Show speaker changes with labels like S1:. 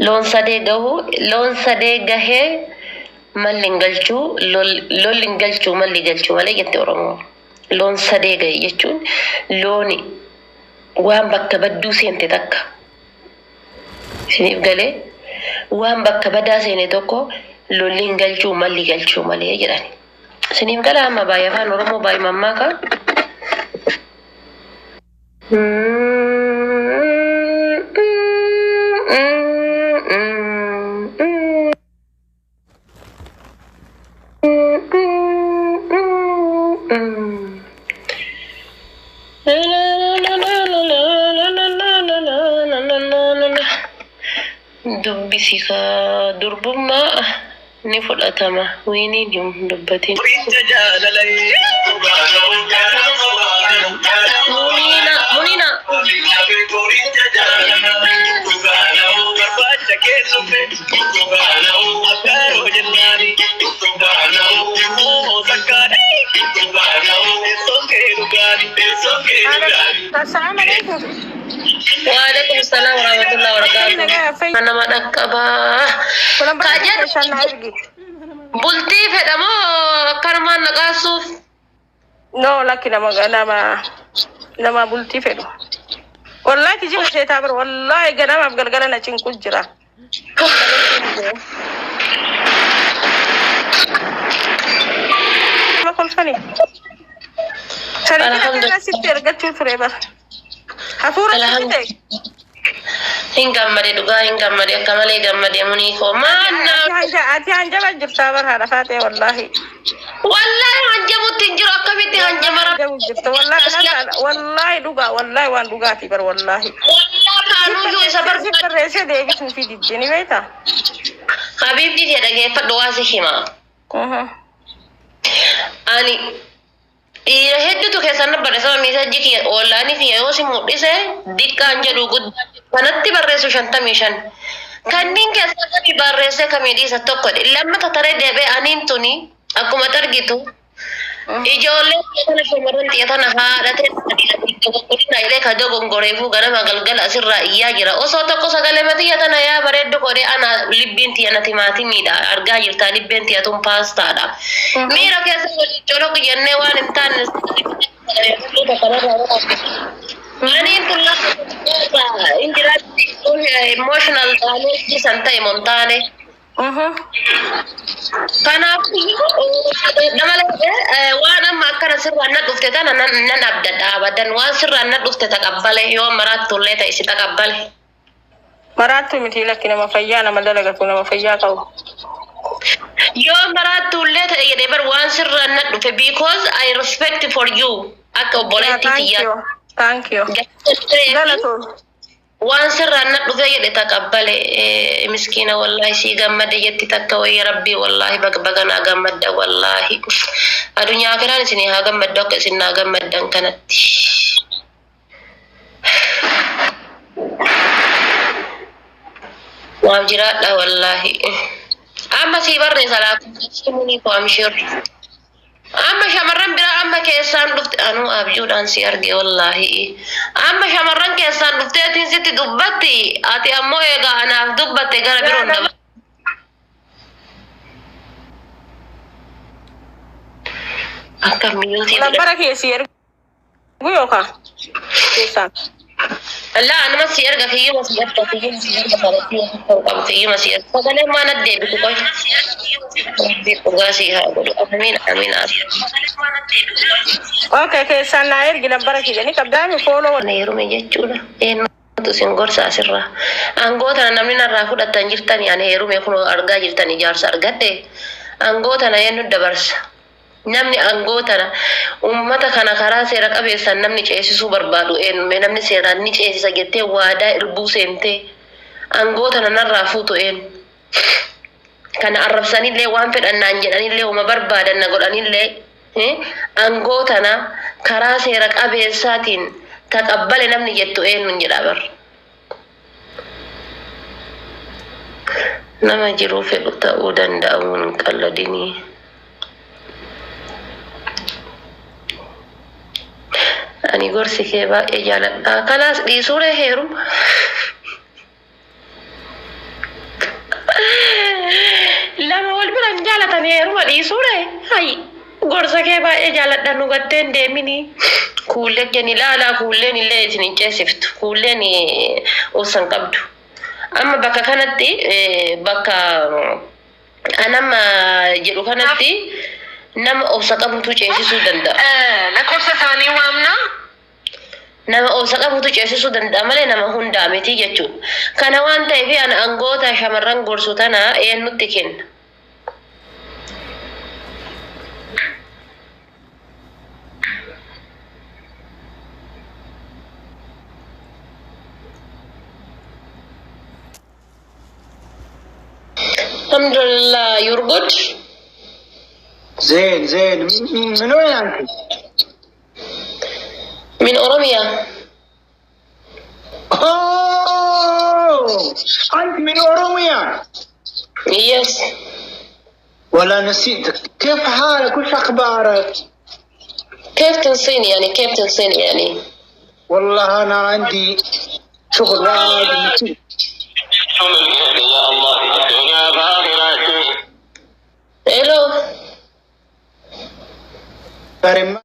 S1: loon sadee gahee mallingalchuu lollingalchuu malligalchuu malee jette Oromoo. Loon sadee gahe jechuun looni waan bakka badduu seente takka. Isiniif galee waan bakka badaa seene tokko lollingalchuu malligalchuu malee jedhani. Isiniif gala amma baay'ee afaan Oromoo baay'ee mammaaka. Dubbisika durbummaa ni fudhatama wiiniin hin dubbatin. Munina
S2: Assalamu alaikum.
S1: Waalaikumsalam warahmatullahi wabarakatuh. Nama dhaqqabaa. Bultii fedhamoo akkanumaan naqaasuuf?
S2: No, lakki nama bultii fedhu. Wallahi kijiba seetaa bar wallahi ganamaaf galgala na cinku jira. Ma kolfani. Alhamdulillah sitti ergachuu ture bar. Hafuura sitti
S1: hingammade dhugaa hingammade akka malee gammade munii koo maanna
S2: ati hanjaba jirtaa bar haadha faatee wallahi
S1: hanjabutti hin jiru akkamitti hanjamara
S2: jirta wallahi dhugaa wallahi waan dhugaati bar wallahi
S1: kaanuyyuu isa
S2: barreessee deebisuu fi diddini beekta
S1: habiibti jedha geeffadhu waa si hima ani dhiira hedduutu keessan barreessama miisajji kiyya oolaanii kiyya yoo si mul'ise diqqaan jedhu guddaa kanatti barreessu 55 kanneen keessaa gadi barreesse kamii dhiisa tokkodha lammata taree deebee aniin tuni akkuma argitu ijoollee kana shamarran xiyyaatana haadhatee godina ilee ka dogongoreefuu ganama galgala asirraa iyyaa jira osoo tokko sagalee xiyyaatana yaa bareeddu godhee ana libbiin tiyyana timaatimiidha argaa jirtaa libbeen tiyyatuun paastaadha miira keessa colok jennee waan hin taane aniin tulla injiraatti emotional damage santa montane waan amma akkana sirraan na dhufte tana nan abdadha abadan waan sirraan na dhufte taqabbale yoo maraatullee ta'e si taqabbale
S2: maraattu miti lakki nama fayyaa nama dalagatu nama fayyaa qabu
S1: yoo maraatullee ta'e jedhee bar waan sirraan na dhufe because I respect for you akka obboleetti tiyyaa
S2: thank you galatoon
S1: waan sirraan na dhufe jedhe taqabbale miskiina wallahi si gammade jetti takka wayya rabbii wallahi bagana gammadda wallahi adunyaa kanaan isin haa gammaddu akka isin naa gammaddan kanatti waan jiraadha wallahi amma si barne salaatu muni ko am shir amma shamarran bira amma keessaan dhufte anu abjuudhaan si arge wallahi amma shamarran keessaan dhufteetiin sitti dubbatti ati ammoo eegaa anaaf dubbatte gara biroon daba akka miyuutii
S2: labbara keessi ergu yookaan keessaan
S1: Allah anuma si erga fiyyuma si erga fiyyuma si erga sagalee maan addeebitu qoy dhugaa si haa godhu amiin amiin
S2: okay keessaan naa ergi labbara kiyya ni qabdaami fooloo
S1: heerume jechuudha eenyutu sin gorsa asirraa aangootana namni narraa fudhatan jirtani ani heerume kun argaa jirtan ijaarsa argadhe aangootana eenyu dabarsa namni aangootana ummata kana karaa seera qabeessan namni ceesisuu barbaadu eenyume namni seeraan ni ceesisa jettee waadaa irbuu seentee aangootana narraa fuutu eenyu kana arrabsanillee waan fedhannaan jedhanillee uma barbaadan na godhanillee aangootana karaa seera qabeessaatiin taqabbale namni jettu eenyuun jedha bar nama jiruu fedhu ta'uu danda'uun qalladinii ani gorsi kee baay'ee jaaladha kanaas dhiisuure heeruma heeruma dhiisuudha. Hayi gorsa kee baay'ee jaaladha nu gaddeen deemini. Kuulleen jenni ilaalaa kuulleen illee isin hin ceesiftu. Kuulleen obsan qabdu. Amma bakka kanatti bakka anama jedhu kanatti nama obsa qabutu ceesisuu danda'a.
S2: Lakkoofsa isaanii waamna.
S1: Nama obsa qabutu ceesisuu danda'a malee nama hundaa miti jechuudha. Kana waan ta'eef ana angoota shamarran gorsu tana eenyutti kenna. Alhamdulillah, you're good.
S3: زين زين. من وين أنت؟
S1: من أوروبيا.
S3: أوه أنت من أوروميا.
S1: Yes.
S3: ولا نسيتك. كيف حالك؟ وش أخبارك؟
S1: كيف تنسيني يعني كيف تنسيني يعني؟
S3: والله أنا عندي شغل واجد.
S4: يا الله الدنيا باغرة.
S1: Hello.
S3: ترى